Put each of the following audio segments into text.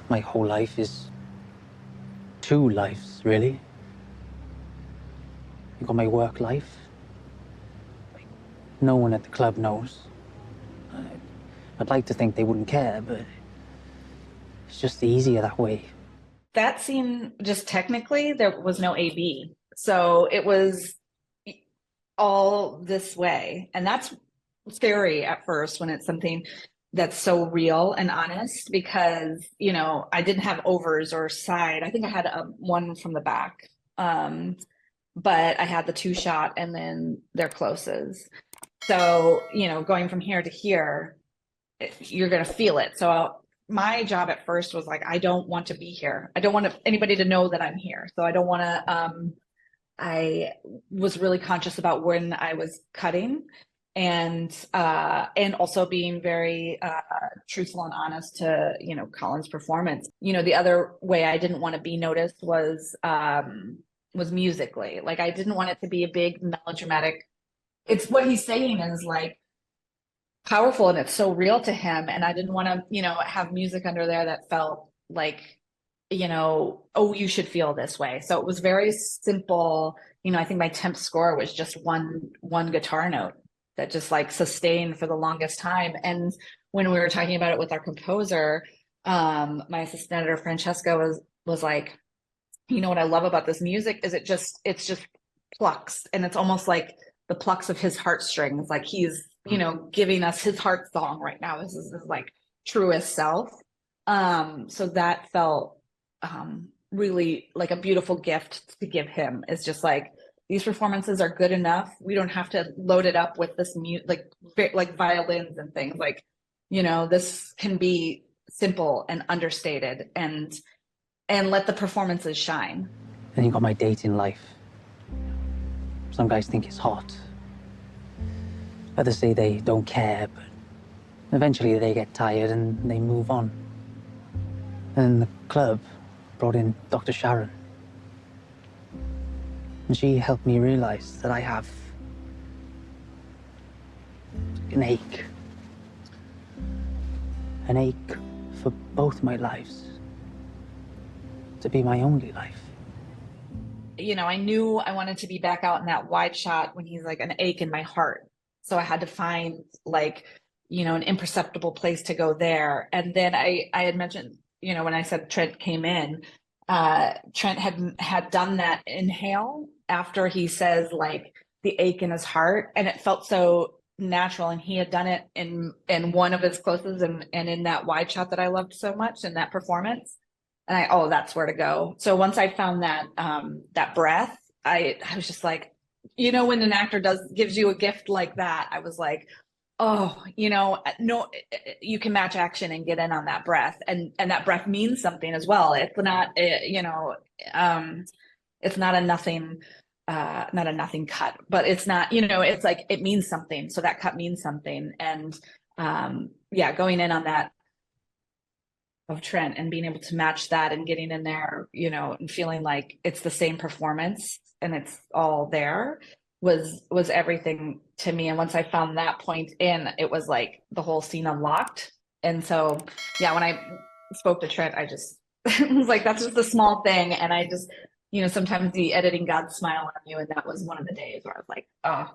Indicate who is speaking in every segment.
Speaker 1: My whole life is two lives, really. You got my work life. No one at the club knows. I'd like to think they wouldn't care, but it's just easier that way.
Speaker 2: That scene, just technically, there was no AB. So it was all this way. And that's scary at first when it's something that's so real and honest because, I didn't have overs or side. I think I had one from the back. But I had the two shot and then their closes. So, going from here to here, you're going to feel it. So my job at first was like, I don't want to be here. I don't want anybody to know that I'm here. So I don't want to, I was really conscious about when I was cutting and also being very truthful and honest to, Colin's performance. The other way I didn't want to be noticed was musically. Like I didn't want it to be a big melodramatic. It's what he's saying is like powerful and it's so real to him. And I didn't want to, have music under there that felt like, oh, you should feel this way. So it was very simple. I think my temp score was just one guitar note that just like sustained for the longest time. And when we were talking about it with our composer, my assistant editor Francesca was like, what I love about this music is it's just plucks, and it's almost like the plucks of his heartstrings. Like he's, giving us his heart song right now. This is his like truest self. So that felt really like a beautiful gift to give him. It's just like these performances are good enough. We don't have to load it up with this like violins and things. Like, this can be simple and understated and let the performances shine.
Speaker 1: Then you got my dating life. Some guys think it's hot. Others say they don't care, but eventually they get tired and they move on. And the club brought in Dr. Sharon. And she helped me realize that I have an ache. An ache for both my lives. To be my only life.
Speaker 2: I knew I wanted to be back out in that wide shot when he's like an ache in my heart. So I had to find like, an imperceptible place to go there. And then I had mentioned, when I said Trent came in, Trent had done that inhale after he says like the ache in his heart, and it felt so natural. And he had done it in one of his closes and in that wide shot that I loved so much in that performance. And that's where to go. So once I found that breath, I was just like, when an actor gives you a gift like that, I was like, oh, no, you can match action and get in on that breath. And that breath means something as well. It's not, it's not a nothing, not a nothing cut, but it's not, it's like, it means something. So that cut means something. And going in on that of Trent and being able to match that and getting in there, and feeling like it's the same performance and it's all there was everything to me. And once I found that point in, it was like the whole scene unlocked. And so, when I spoke to Trent, I just was like, that's just a small thing. And I just, sometimes the editing gods smile on you. And that was one of the days where I was like, oh,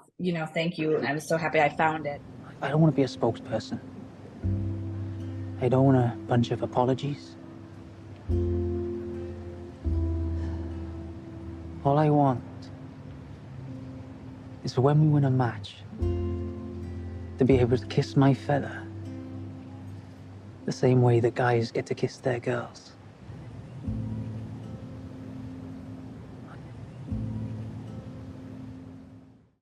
Speaker 2: thank you. And I was so happy I found it.
Speaker 1: I don't want to be a spokesperson. I don't want a bunch of apologies. All I want is for when we win a match, to be able to kiss my fella the same way that guys get to kiss their girls.